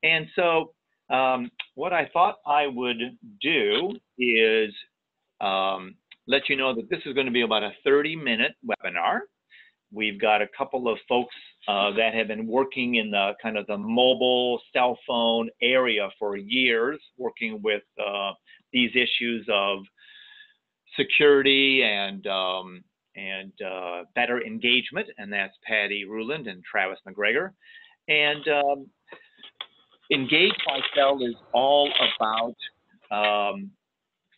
And so what I thought I would do is let you know that this is going to be about a 30-minute webinar. We've got a couple of folks that have been working in the kind of the mobile cell phone area for years, working with these issues of security and better engagement, and that's Patty Ruland and Travis McGregor. And Engage by Cell is all about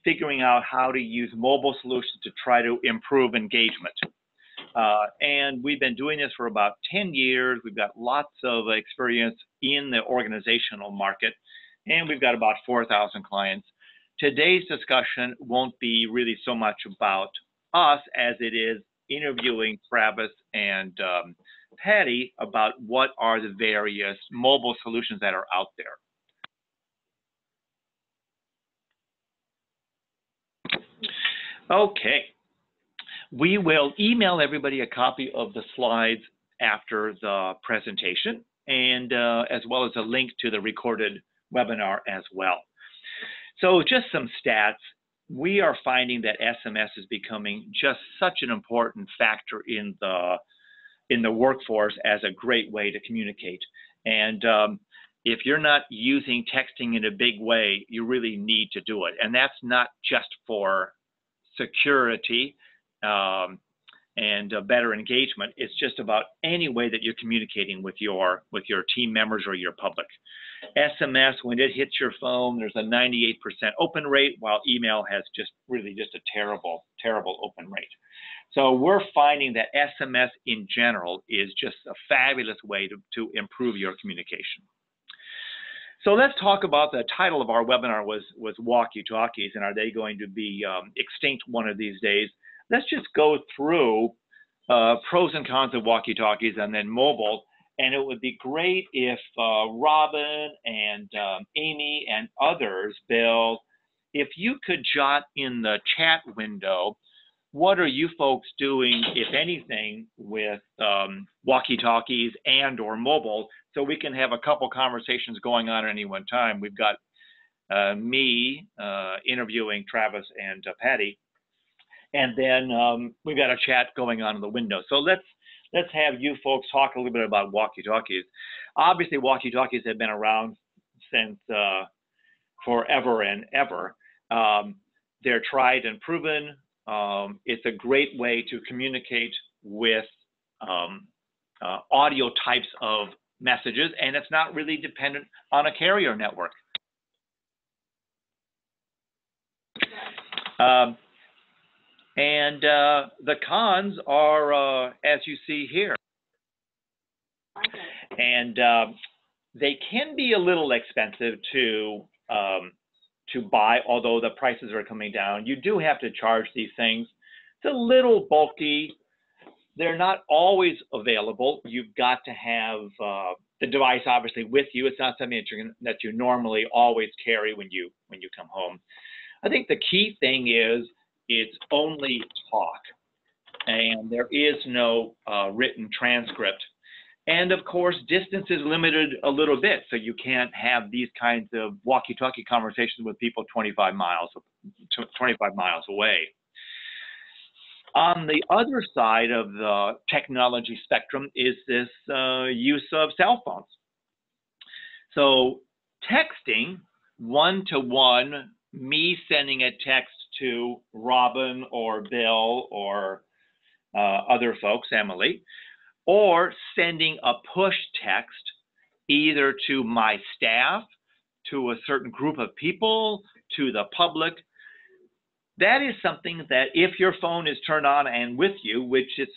figuring out how to use mobile solutions to try to improve engagement. And we've been doing this for about 10 years. We've got lots of experience in the organizational market, and we've got about 4,000 clients. Today's discussion won't be really so much about us as it is interviewing Travis and Patty about what are the various mobile solutions that are out there. Okay. We will email everybody a copy of the slides after the presentation, and as well as a link to the recorded webinar as well. So just some stats. We are finding that SMS is becoming just such an important factor in the workforce as a great way to communicate. And if you're not using texting in a big way, you really need to do it. And that's not just for security and better engagement. It's just about any way that you're communicating with your team members or your public. SMS, when it hits your phone, there's a 98% open rate, while email has just a terrible, terrible open rate. So we're finding that SMS in general is just a fabulous way to improve your communication. So let's talk about the title of our webinar was walkie-talkies, and are they going to be extinct one of these days? Let's just go through pros and cons of walkie-talkies and then mobile. And it would be great if Robin and Amy and others, Bill, if you could jot in the chat window, what are you folks doing, if anything, with walkie-talkies and or mobile, so we can have a couple conversations going on at any one time. We've got me interviewing Travis and Patty, and then we've got a chat going on in the window. So let's have you folks talk a little bit about walkie-talkies. Obviously, walkie-talkies have been around since forever and ever. They're tried and proven. It's a great way to communicate with audio types of messages, and it's not really dependent on a carrier network. And the cons are, as you see here. Okay. And they can be a little expensive to buy, although the prices are coming down. You do have to charge these things. It's a little bulky. They're not always available. You've got to have the device obviously with you. It's not something that you normally always carry when you come home. I think the key thing is it's only talk, and there is no written transcript. And of course, distance is limited a little bit, so you can't have these kinds of walkie-talkie conversations with people 25 miles away. On the other side of the technology spectrum is this use of cell phones. So texting one-to-one, me sending a text to Robin or Bill or other folks, Emily, or sending a push text either to my staff, to a certain group of people, to the public. That is something that if your phone is turned on and with you, which it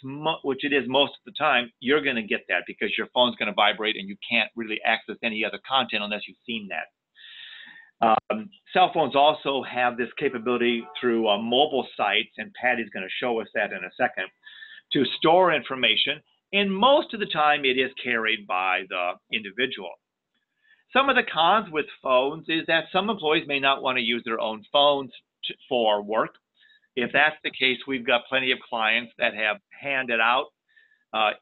is most of the time, you're going to get that because your phone's going to vibrate and you can't really access any other content unless you've seen that. Cell phones also have this capability through mobile sites, and Patty's going to show us that in a second, to store information, and most of the time it is carried by the individual. Some of the cons with phones is that some employees may not want to use their own phones for work. If that's the case, we've got plenty of clients that have handed out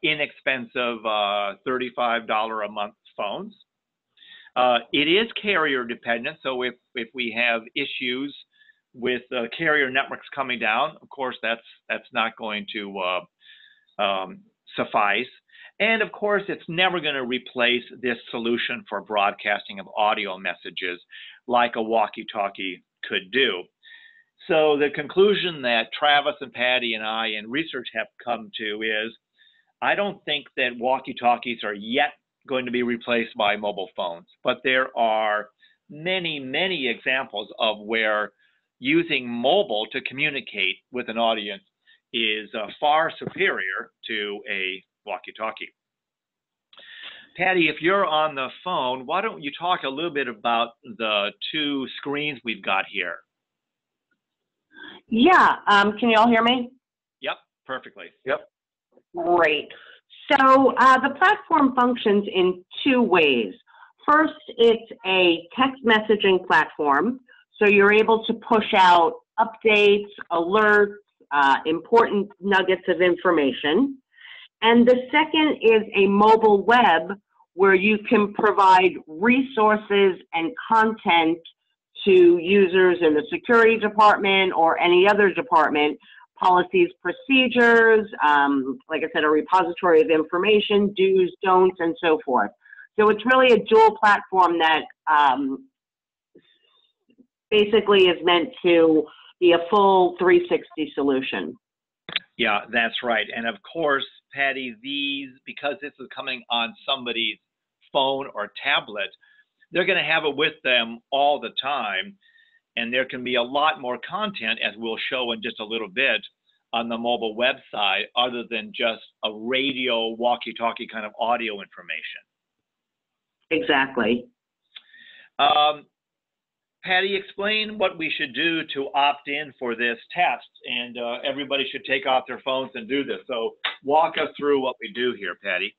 inexpensive $35 a month phones. It is carrier dependent, so if we have issues with carrier networks coming down, of course that's not going to suffice. And of course, it's never going to replace this solution for broadcasting of audio messages like a walkie-talkie could do. So the conclusion that Travis and Patty and I in research have come to is, I don't think that walkie-talkies are yet going to be replaced by mobile phones, but there are many, many examples of where using mobile to communicate with an audience is far superior to a walkie-talkie. Patty, if you're on the phone, why don't you talk a little bit about the two screens we've got here? Yeah, can you all hear me? Yep, perfectly. Yep. Great. So the platform functions in two ways. First, it's a text messaging platform, so you're able to push out updates, alerts, important nuggets of information. And the second is a mobile web where you can provide resources and content to users in the security department or any other department, policies, procedures, like I said, a repository of information, do's, don'ts, and so forth. So it's really a dual platform that basically is meant to be a full 360 solution. Yeah, that's right. And of course, Patty, because this is coming on somebody's phone or tablet, they're going to have it with them all the time. And there can be a lot more content, as we'll show in just a little bit, on the mobile website, other than just a radio walkie-talkie kind of audio information. Exactly. Patty, explain what we should do to opt in for this test. And everybody should take off their phones and do this. So walk us through what we do here, Patty.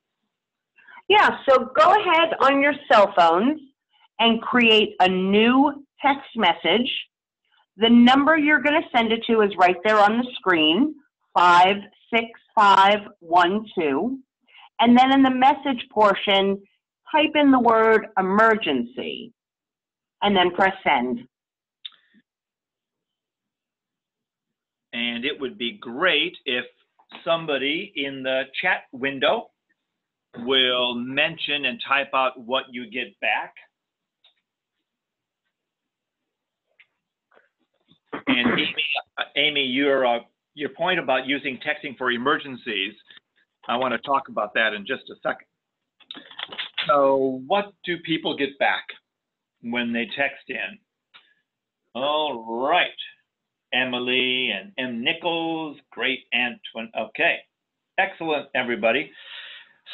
Yeah, so go ahead on your cell phones and create a new text message. The number you're going to send it to is right there on the screen, 56512. And then in the message portion, type in the word emergency and then press send. And it would be great if somebody in the chat window will mention and type out what you get back. And Amy, your point about using texting for emergencies, I want to talk about that in just a second. So what do people get back when they text in? All right. Emily and M. Nichols, great Antoine. Okay, excellent, everybody.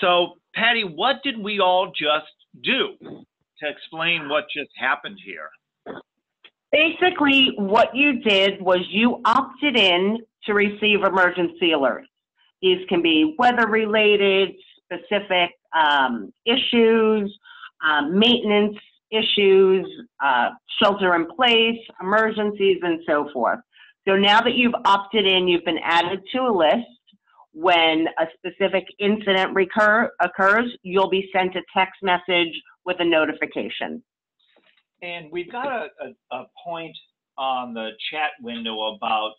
So, Patty, what did we all just do to explain what just happened here? Basically, what you did was you opted in to receive emergency alerts. These can be weather-related, specific issues, maintenance issues, shelter in place, emergencies, and so forth. So now that you've opted in, you've been added to a list. When a specific incident occurs, you'll be sent a text message with a notification. And we've got a point on the chat window about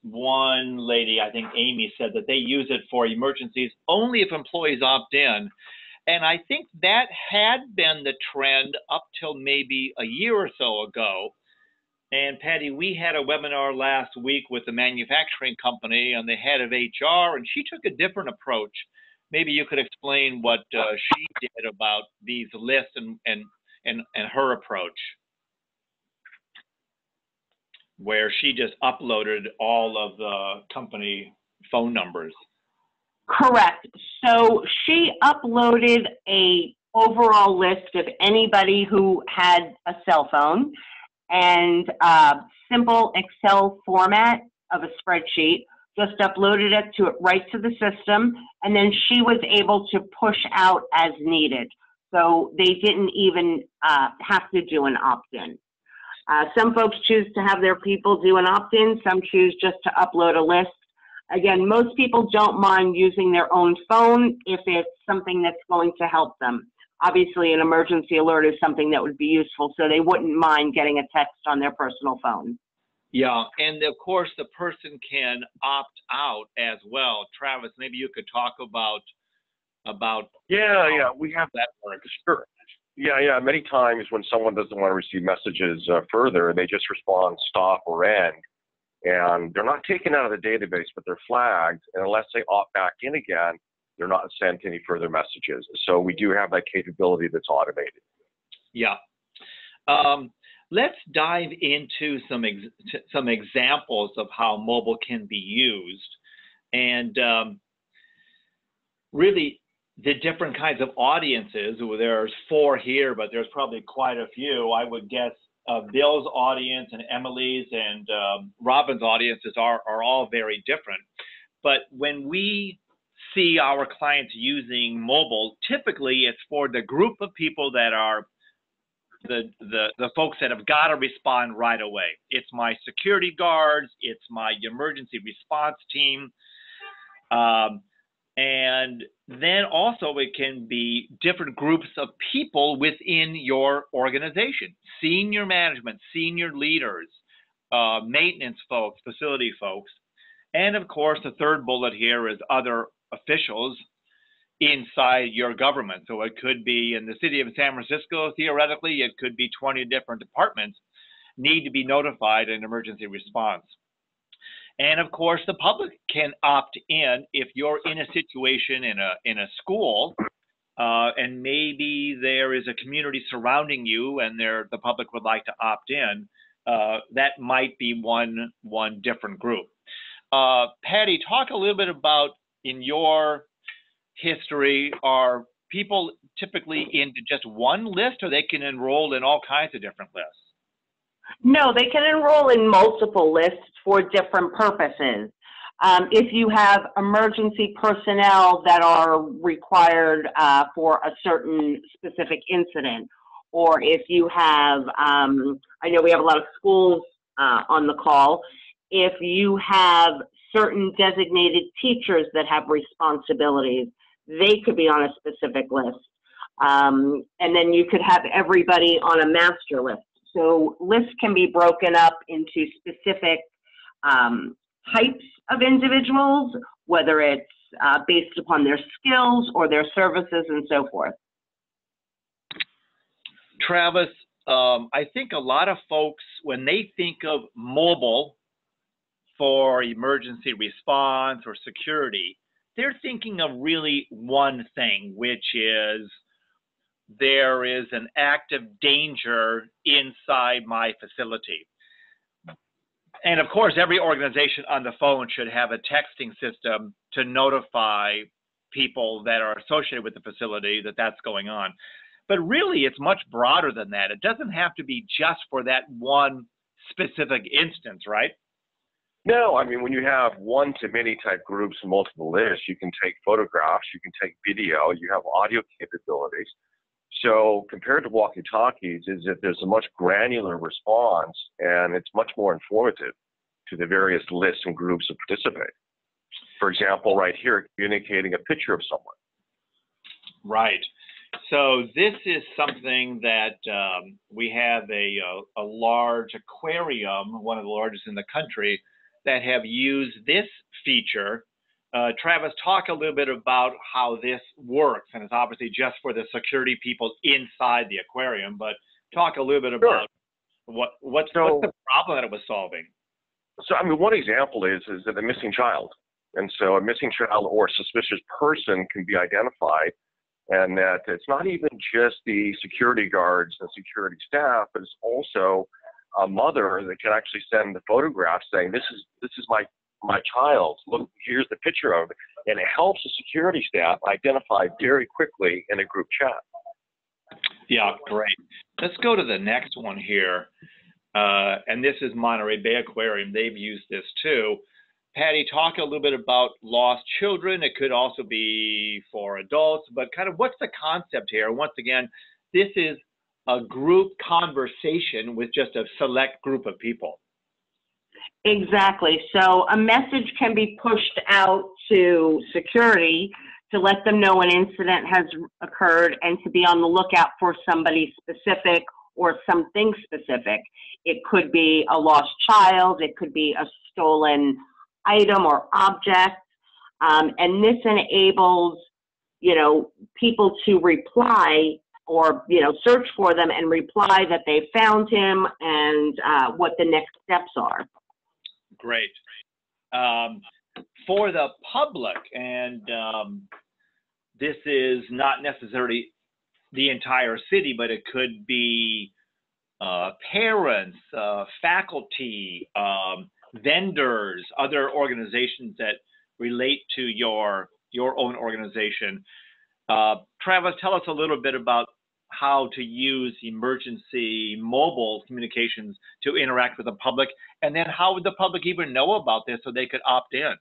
one lady, I think Amy, said that they use it for emergencies only if employees opt in. And I think that had been the trend up till maybe a year or so ago. And Patty, we had a webinar last week with the manufacturing company and the head of HR, and she took a different approach. Maybe you could explain what she did about these lists and her approach, where she just uploaded all of the company phone numbers. Correct. So she uploaded a overall list of anybody who had a cell phone and simple Excel format of a spreadsheet, just uploaded it right to the system, and then she was able to push out as needed. So they didn't even have to do an opt-in. Some folks choose to have their people do an opt-in, some choose just to upload a list. Again, most people don't mind using their own phone if it's something that's going to help them. obviously an emergency alert is something that would be useful, so they wouldn't mind getting a text on their personal phone. Yeah, and of course the person can opt out as well. Travis, maybe you could talk about Yeah, we have that works. sure. Yeah. Many times when someone doesn't want to receive messages further, they just respond stop or end, and they're not taken out of the database, but they're flagged. And unless they opt back in again, they're not sent any further messages. So we do have that capability that's automated. Yeah. Let's dive into some examples of how mobile can be used, and really the different kinds of audiences. There's 4 here, but there's probably quite a few. I would guess Bill's audience and Emily's and Robin's audiences are all very different. But when we see our clients using mobile, typically it's for the group of people that are the folks that have got to respond right away. It's my security guards, it's my emergency response team, and then also it can be different groups of people within your organization: senior management, senior leaders, maintenance folks, facility folks, and of course the third bullet here is other officials inside your government. So it could be in the city of San Francisco, theoretically, it could be 20 different departments need to be notified in emergency response. And of course, the public can opt in if you're in a situation in a school, and maybe there is a community surrounding you, and the public would like to opt in. That might be one different group. Patty, talk a little bit about, in your history, are people typically into just one list, or they can enroll in all kinds of different lists? No, they can enroll in multiple lists for different purposes. If you have emergency personnel that are required for a certain specific incident, or if you have, I know we have a lot of schools on the call, if you have certain designated teachers that have responsibilities, they could be on a specific list. And then you could have everybody on a master list. So lists can be broken up into specific types of individuals, whether it's based upon their skills or their services and so forth. Travis, I think a lot of folks, when they think of mobile for emergency response or security, they're thinking of really one thing, which is there is an active danger inside my facility. And of course, every organization on the phone should have a texting system to notify people that are associated with the facility that that's going on. But really, it's much broader than that. It doesn't have to be just for that one specific instance, right? No, I mean, when you have one-to-many type groups and multiple lists, you can take photographs, you can take video, you have audio capabilities. So compared to walkie-talkies, is that there's a much granular response, and it's much more informative to the various lists and groups that participate. For example, right here, communicating a picture of someone. Right. So this is something that we have a large aquarium, one of the largest in the country, that have used this feature. Travis, talk a little bit about how this works, and it's obviously just for the security people inside the aquarium, but talk a little bit about what's the problem that it was solving. So, I mean, one example is that a missing child. And so a missing child or suspicious person can be identified, and that it's not even just the security guards and security staff, but it's also a mother that can actually send the photograph saying, this is my child, look, here's the picture of it. And it helps the security staff identify very quickly in a group chat. Yeah, great. Let's go to the next one here. And this is Monterey Bay Aquarium. They've used this too. Patty, talk a little bit about lost children. It could also be for adults, but kind of what's the concept here? Once again, this is a group conversation with just a select group of people. Exactly. So a message can be pushed out to security to let them know an incident has occurred and to be on the lookout for somebody specific or something specific. It could be a lost child, it could be a stolen item or object, and this enables, you know, people to reply or, you know, search for them and reply that they found him and what the next steps are. Great. For the public, and this is not necessarily the entire city, but it could be parents, faculty, vendors, other organizations that relate to your own organization. Travis, tell us a little bit about how to use emergency mobile communications to interact with the public, and then how would the public even know about this so they could opt in?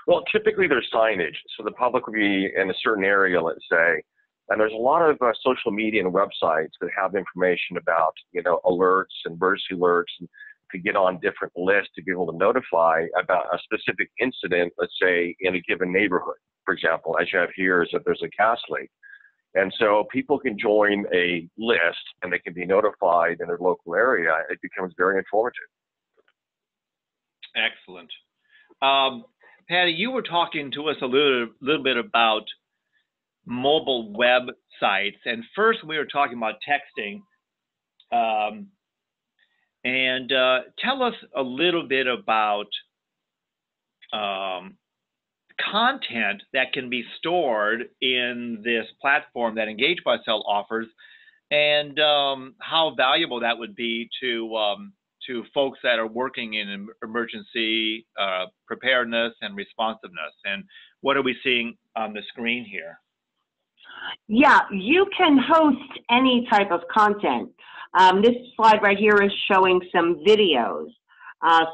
Well, typically there's signage, so the public would be in a certain area, let's say, and there's a lot of social media and websites that have information about, you know, alerts and emergency alerts, and to get on different lists to be able to notify about a specific incident, let's say in a given neighborhood. For example, as you have here, is that there's a gas leak. And so people can join a list and they can be notified in their local area. It becomes very informative. Excellent. Patty, you were talking to us a little bit about mobile websites. And first we were talking about texting. And tell us a little bit about content that can be stored in this platform that Engage by Cell offers, and how valuable that would be to folks that are working in emergency preparedness and responsiveness. And what are we seeing on the screen here? Yeah, you can host any type of content. This slide right here is showing some videos.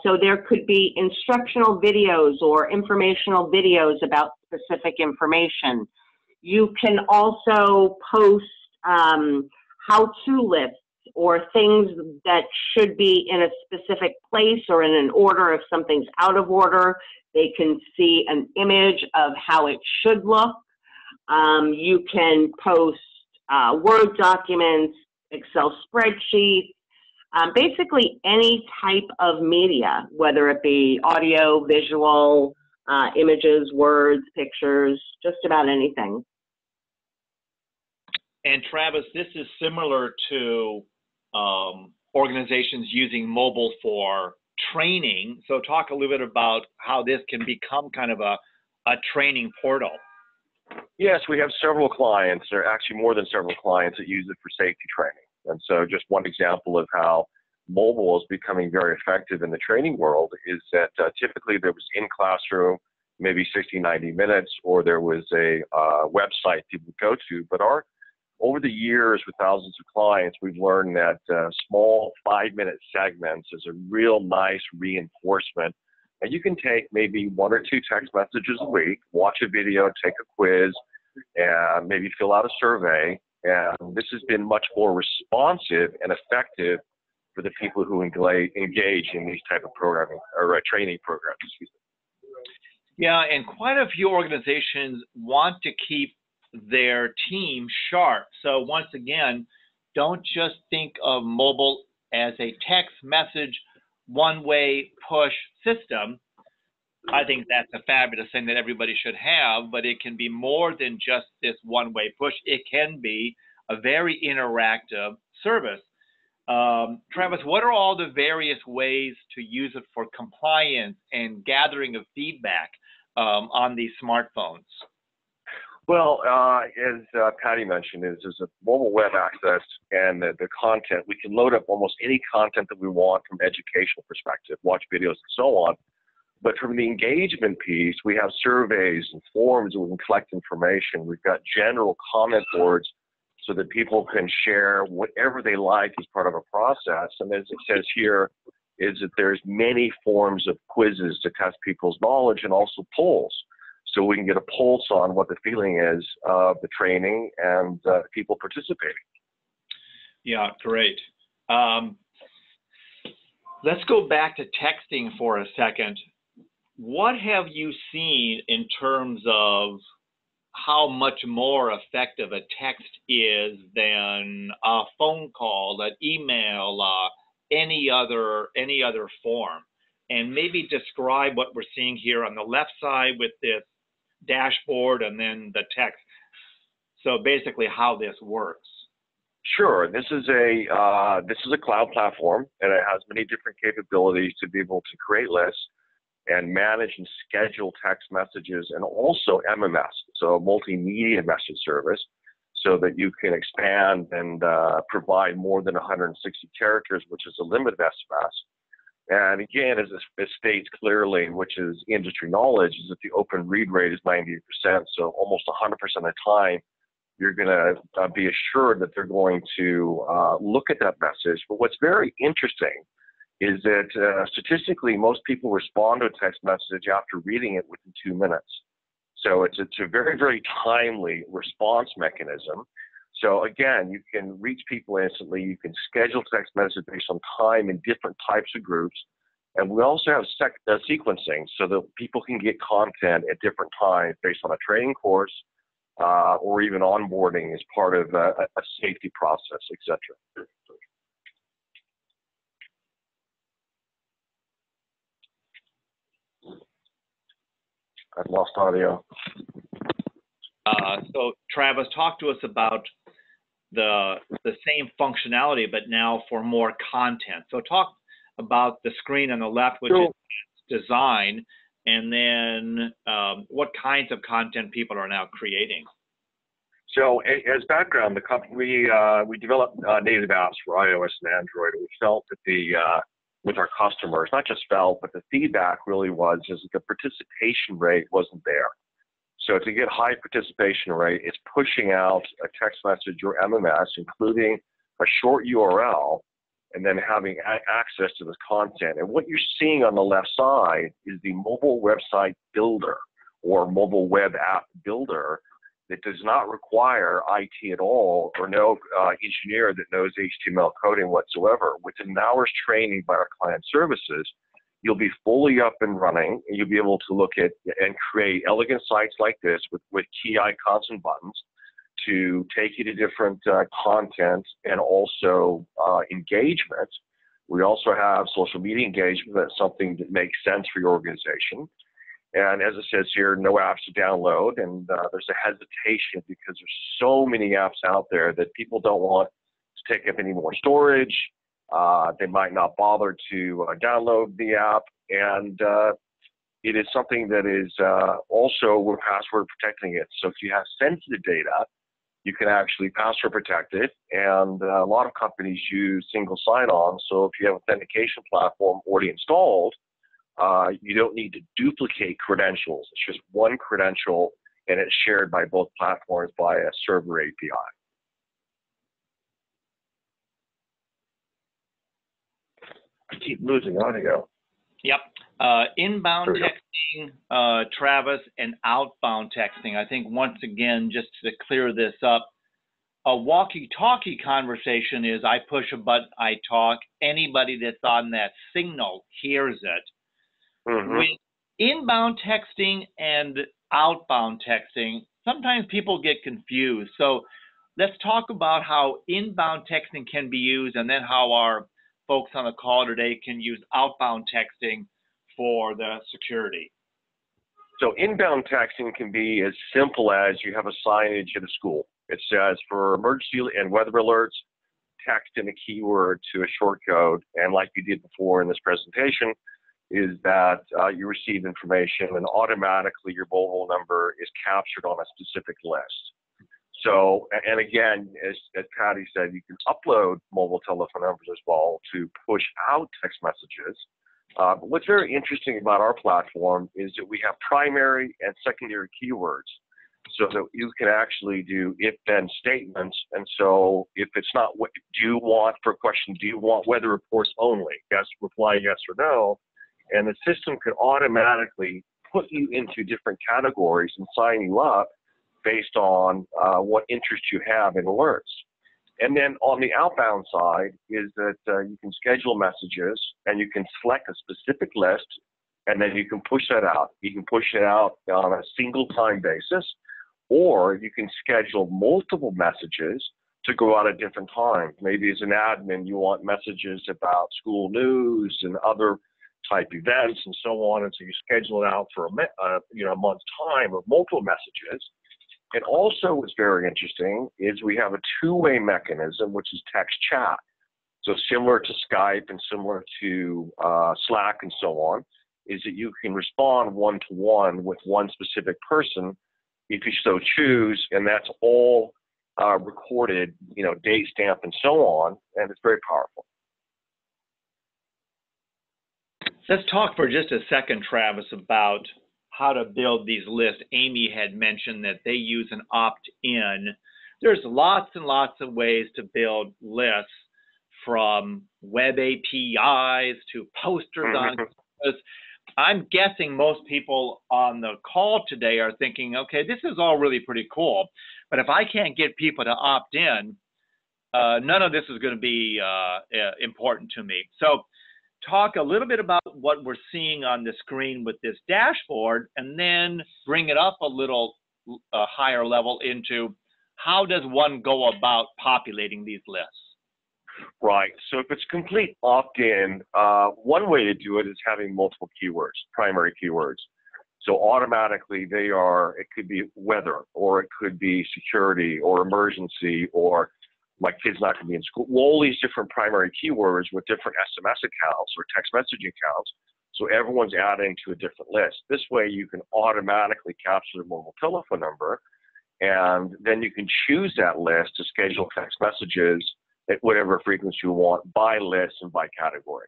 So there could be instructional videos or informational videos about specific information. You can also post how-to lists or things that should be in a specific place or in an order. If something's out of order, they can see an image of how it should look. You can post Word documents, Excel spreadsheets, basically any type of media, whether it be audio, visual, images, words, pictures, just about anything. And Travis, this is similar to organizations using mobile for training. So talk a little bit about how this can become kind of a training portal. Yes, we have several clients, or actually more than several clients, that use it for safety training. And so just one example of how mobile is becoming very effective in the training world is that typically there was in classroom, maybe 60, 90 minutes, or there was a website people would go to. But over the years with thousands of clients, we've learned that small 5-minute segments is a real nice reinforcement. And you can take maybe 1 or 2 text messages a week, watch a video, take a quiz, and maybe fill out a survey. And this has been much more responsive and effective for the people who engage in these type of programming or training programs. Yeah, and quite a few organizations want to keep their team sharp. So once again, don't just think of mobile as a text message, one-way push system. I think that's a fabulous thing that everybody should have, but it can be more than just this one-way push. It can be a very interactive service. Travis, what are all the various ways to use it for compliance and gathering of feedback on these smartphones? Well, as Patty mentioned, is a mobile web access and the content. We can load up almost any content that we want from educational perspective, watch videos and so on. But from the engagement piece, we have surveys and forums where we can collect information. We've got general comment boards so that people can share whatever they like as part of a process. And as it says here, is that there's many forms of quizzes to test people's knowledge and also polls. So we can get a pulse on what the feeling is of the training and people participating. Yeah, great. Let's go back to texting for a second. What have you seen in terms of how much more effective a text is than a phone call, an email, any other form, and maybe describe what we're seeing here on the left side with this dashboard and then the text. So basically, how this works. Sure. This is a cloud platform, and it has many different capabilities to be able to create lists and manage and schedule text messages, and also MMS, so a multimedia message service, so that you can expand and provide more than 160 characters, which is the limit of SMS. And again, as it states clearly, which is industry knowledge, is that the open read rate is 98%. So almost 100% of the time, you're going to be assured that they're going to look at that message. But what's very interesting is that statistically, most people respond to a text message after reading it within 2 minutes. So it's a very, very timely response mechanism. So again, you can reach people instantly. You can schedule text messages based on time in different types of groups. And we also have sequencing so that people can get content at different times based on a training course or even onboarding as part of a safety process, etc. I've lost audio. So Travis, talk to us about the same functionality, but now for more content. So talk about the screen on the left, which is design, and then what kinds of content people are now creating. So as background, the company, we developed native apps for iOS and Android. And we felt that with our customers, not just felt, but the feedback really was is that the participation rate wasn't there. So to get high participation rate, it's pushing out a text message or MMS, including a short URL, and then having access to this content. And what you're seeing on the left side is the mobile website builder or mobile web app builder that does not require IT at all or no engineer that knows HTML coding whatsoever. Within hours training by our client services, you'll be fully up and running, and you'll be able to look at and create elegant sites like this with key icons and buttons to take you to different content and also engagement. We also have social media engagement. That's something that makes sense for your organization. And as it says here, no apps to download. And there's a hesitation because there's so many apps out there that people don't want to take up any more storage. They might not bother to download the app. And it is something that is also we're password protecting it. So if you have sensitive data, you can actually password protect it. And a lot of companies use single sign-on. So if you have an authentication platform already installed, you don't need to duplicate credentials. It's just one credential, and it's shared by both platforms by a server API. I keep losing audio. Yep. Inbound texting, Travis, and outbound texting. I think once again, just to clear this up, a walkie-talkie conversation is I push a button, I talk. Anybody that's on that signal hears it. Mm-hmm. With inbound texting and outbound texting, sometimes people get confused. So let's talk about how inbound texting can be used, and then how our folks on the call today can use outbound texting for the security. So inbound texting can be as simple as you have a signage at a school. It says for emergency and weather alerts, text in a keyword to a short code. And like you did before in this presentation, is that you receive information and automatically your mobile number is captured on a specific list. So, and again, as Patty said, you can upload mobile telephone numbers as well to push out text messages. But what's very interesting about our platform is that we have primary and secondary keywords so that you can actually do if-then statements. And so if it's not what do you want for a question, do you want weather reports only? Yes, reply yes or no. And the system could automatically put you into different categories and sign you up based on what interest you have in alerts. And then on the outbound side is that you can schedule messages and you can select a specific list, and then you can push that out. You can push it out on a single time basis, Or you can schedule multiple messages to go out at different times. Maybe as an admin, you want messages about school news and other type events and so on. And so you schedule it out for a month's time of multiple messages. And also what's very interesting is we have a two-way mechanism, which is text chat. So similar to Skype and similar to Slack and so on, is that you can respond one-to-one with one specific person if you so choose, and that's all recorded, date stamp and so on, and it's very powerful. Let's talk for just a second, Travis, about how to build these lists. Amy had mentioned that they use an opt-in. There's lots and lots of ways to build lists, from web APIs to posters on campus. I'm guessing most people on the call today are thinking, okay, this is all really pretty cool, but if I can't get people to opt in, none of this is going to be important to me. So talk a little bit about what we're seeing on the screen with this dashboard, and then bring it up a little higher level into how does one go about populating these lists? Right. So if it's complete opt-in, one way to do it is having multiple keywords, primary keywords. So automatically it could be weather, or it could be security or emergency, or my kid's not going to be in school. All these different primary keywords with different SMS accounts or text messaging accounts. So everyone's adding to a different list. This way you can automatically capture the mobile telephone number, and then you can choose that list to schedule text messages at whatever frequency you want, by list and by category.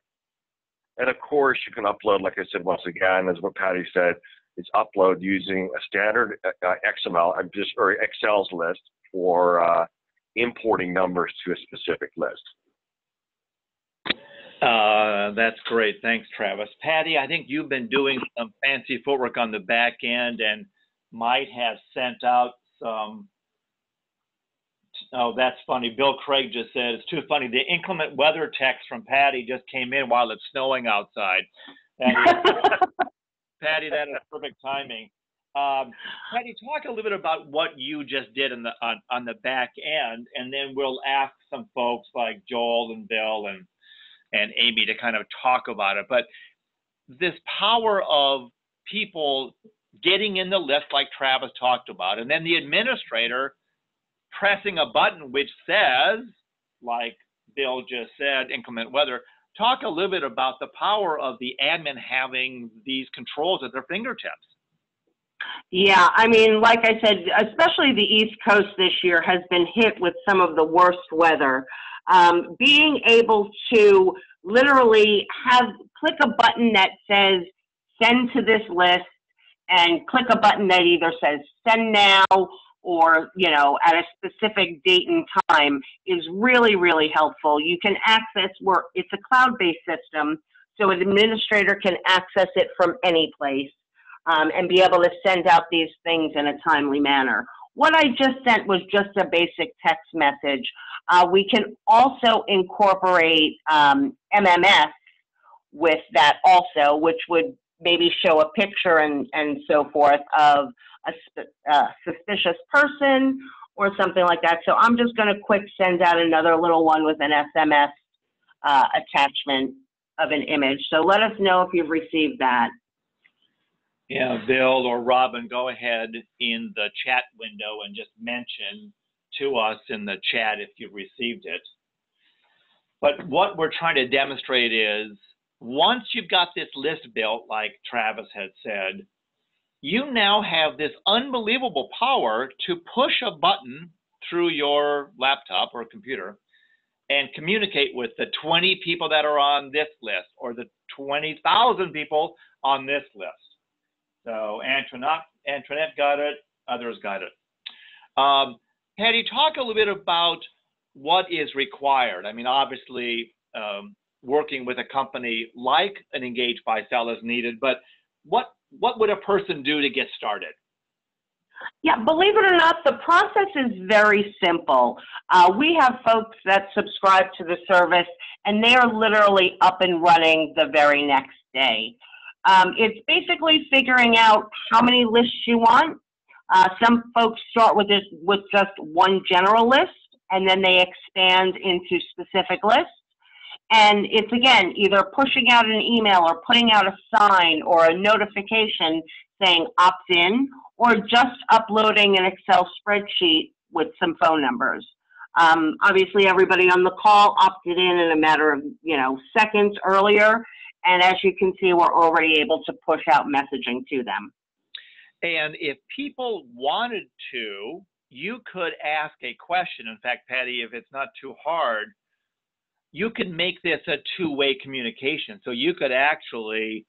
And of course, you can upload, like I said, once again, as what Patty said, is upload using a standard XML or Excel's list for importing numbers to a specific list. That's great. Thanks, Travis. Patty, I think you've been doing some fancy footwork on the back end and might have sent out some. Oh, that's funny. Bill Craig just said, it's too funny. The inclement weather text from Patty just came in while it's snowing outside. Patty, that is perfect timing. Patty, talk a little bit about what you just did on the back end, and then we'll ask some folks like Joel and Bill and Amy to kind of talk about it. But this power of people getting in the list like Travis talked about, and then the administrator pressing a button which says, like Bill just said, inclement weather. Talk a little bit about the power of the admin having these controls at their fingertips. Yeah, I mean, like I said, especially the East Coast this year has been hit with some of the worst weather. Being able to literally click a button that says send to this list, and click a button that either says send now or, at a specific date and time is really, really helpful. You can access it's a cloud-based system, so an administrator can access it from any place and be able to send out these things in a timely manner. What I just sent was just a basic text message. We can also incorporate MMS with that also, which would maybe show a picture and so forth of a suspicious person or something like that. So I'm just going to quick send out another little one with an SMS attachment of an image. So let us know if you've received that. Yeah, Bill or Robin, go ahead in the chat window and just mention to us in the chat if you've received it. But what we're trying to demonstrate is, once you've got this list built, like Travis had said, you now have this unbelievable power to push a button through your laptop or computer and communicate with the 20 people that are on this list or the 20,000 people on this list. So Antoinette got it, others got it. Patty, talk a little bit about what is required. I mean, obviously, working with a company like an Engage Buy Sell is needed, but what would a person do to get started? Yeah, believe it or not, the process is very simple. We have folks that subscribe to the service, and they are literally up and running the very next day. It's basically figuring out how many lists you want. Some folks start with just one general list, and then they expand into specific lists. And it's, again, either pushing out an email or putting out a sign or a notification saying opt in, or just uploading an Excel spreadsheet with some phone numbers. Obviously, everybody on the call opted in a matter of, seconds earlier. And as you can see, we're already able to push out messaging to them. And if people wanted to, you could ask a question. In fact, Patty, if it's not too hard, you can make this a two-way communication. So you could actually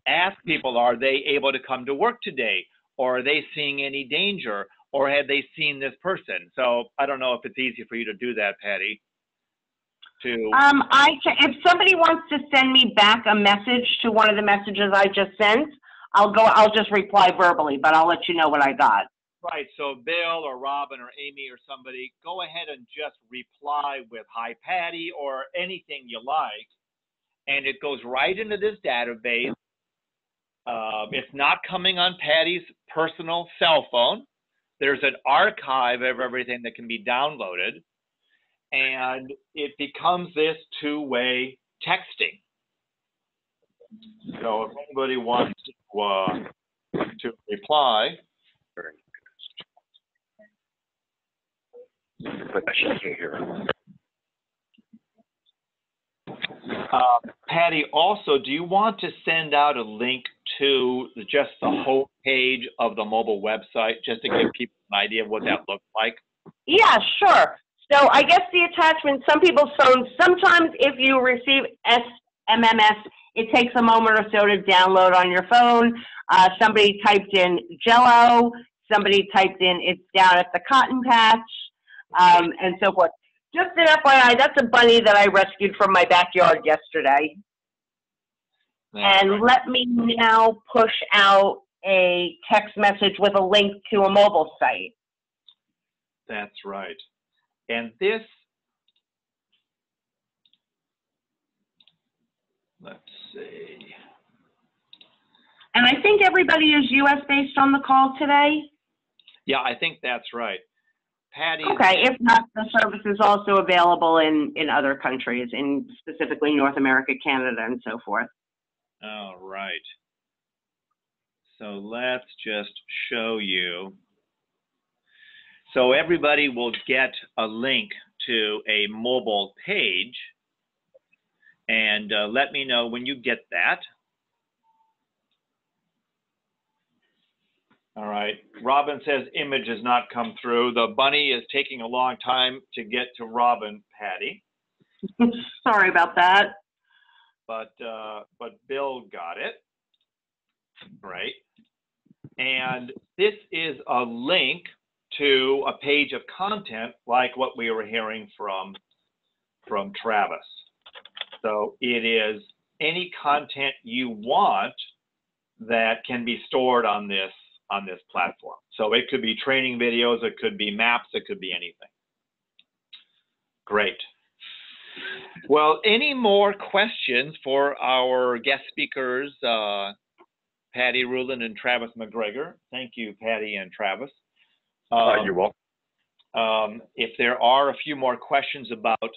ask people, are they able to come to work today? Or are they seeing any danger? Or have they seen this person? So I don't know if it's easy for you to do that, Patty. If somebody wants to send me back a message to one of the messages I just sent, I'll just reply verbally, but I'll let you know what I got. Right, so Bill or Robin or Amy or somebody, go ahead and just reply with hi Patty or anything you like, and it goes right into this database. It's not coming on Patty's personal cell phone. There's an archive of everything that can be downloaded, and it becomes this two-way texting. So if anybody wants to reply, but I should hear. Patty, also, do you want to send out a link to just the home page of the mobile website, just to give people an idea of what that looks like? Yeah, sure. So I guess the attachment, some people's phones, sometimes if you receive SMMS, it takes a moment or so to download on your phone. Somebody typed in Jell-O, somebody typed in it's down at the Cotton Patch, and so forth. Just an FYI, that's a bunny that I rescued from my backyard yesterday. And right. Let me now push out a text message with a link to a mobile site. That's right. And this, let's see. And I think everybody is US based on the call today. Yeah, I think that's right. Patty. Okay, if not, the service is also available in other countries, in specifically North America, Canada, and so forth. All right. So let's just show you. So everybody will get a link to a mobile page, and let me know when you get that. All right. Robin says image has not come through. The bunny is taking a long time to get to Robin, Patty. Sorry about that. But Bill got it. Right. And this is a link to a page of content like what we were hearing from Travis. So it is any content you want that can be stored on this platform. So it could be training videos, it could be maps, it could be anything. Great. Well, any more questions for our guest speakers, Patty Rulin and Travis McGregor? Thank you, Patty and Travis. You're welcome. If there are a few more questions about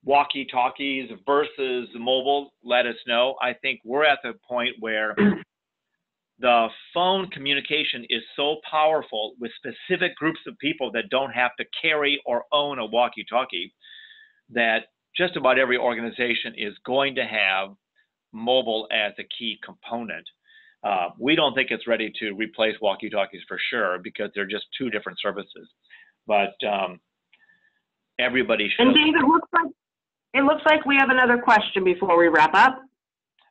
walkie-talkies versus mobile, let us know. I think we're at the point where the phone communication is so powerful with specific groups of people that don't have to carry or own a walkie-talkie that just about every organization is going to have mobile as a key component. We don't think it's ready to replace walkie-talkies for sure because they're just two different services. But everybody should. And Dave, it looks like we have another question before we wrap up.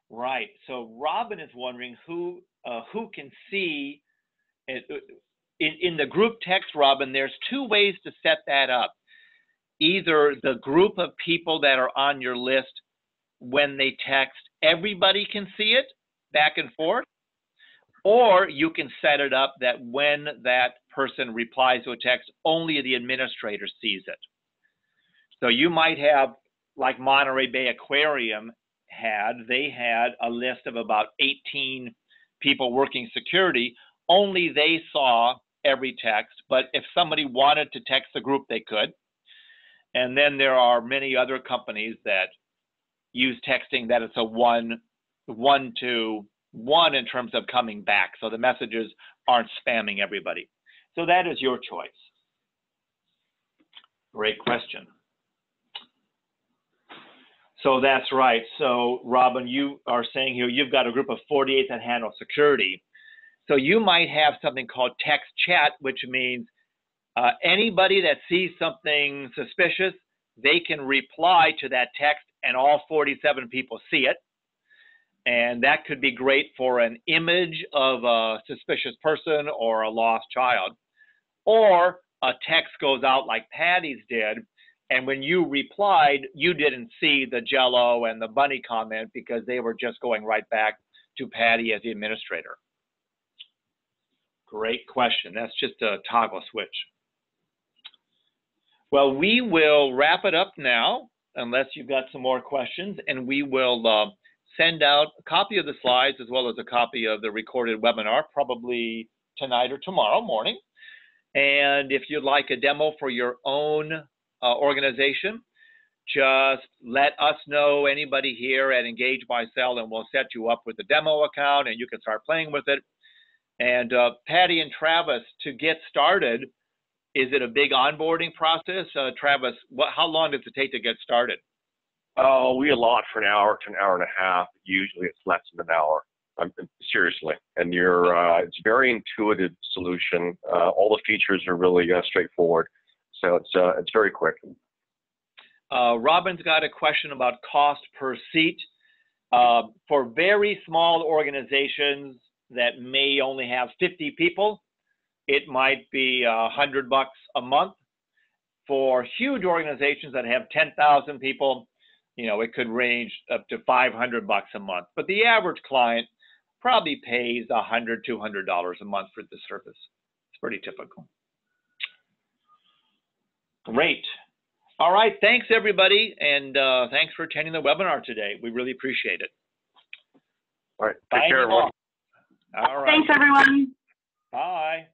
Right. So Robin is wondering who can see it. In the group text, Robin, there's two ways to set that up. Either the group of people that are on your list, when they text, everybody can see it back and forth, or you can set it up that when that person replies to a text, only the administrator sees it. So you might have, like Monterey Bay Aquarium they had a list of about 18 people working security. only they saw every text, but if somebody wanted to text the group, they could. And then there are many other companies that use texting that it's a one-to-one in terms of coming back. So the messages aren't spamming everybody. So that is your choice. Great question. So that's right. So Robin, you are saying here you've got a group of 48 that handle security. So you might have something called text chat, which means anybody that sees something suspicious, they can reply to that text and all 47 people see it. And that could be great for an image of a suspicious person or a lost child. Or a text goes out like Patty's did, and when you replied, you didn't see the Jello and the bunny comment because they were just going right back to Patty as the administrator. Great question. That's just a toggle switch. Well, we will wrap it up now, unless you've got some more questions, and we will send out a copy of the slides as well as a copy of the recorded webinar, probably tonight or tomorrow morning. And if you'd like a demo for your own organization, just let us know, anybody here at Engage by Cell, and we'll set you up with a demo account and you can start playing with it. And Patty and Travis, to get started, is it a big onboarding process? Travis, how long does it take to get started? Oh, we allot for an hour to an hour and a half. Usually it's less than an hour. Seriously, and it's a very intuitive solution. All the features are really straightforward, so it's very quick. Robin's got a question about cost per seat. For very small organizations that may only have 50 people, it might be $100 a month. For huge organizations that have 10,000 people, it could range up to $500 a month. But the average client probably pays $100, $200 a month for this service. It's pretty typical. Great. All right, thanks everybody, and thanks for attending the webinar today. We really appreciate it. All right, take care, everyone. All right. Thanks, everyone. Bye.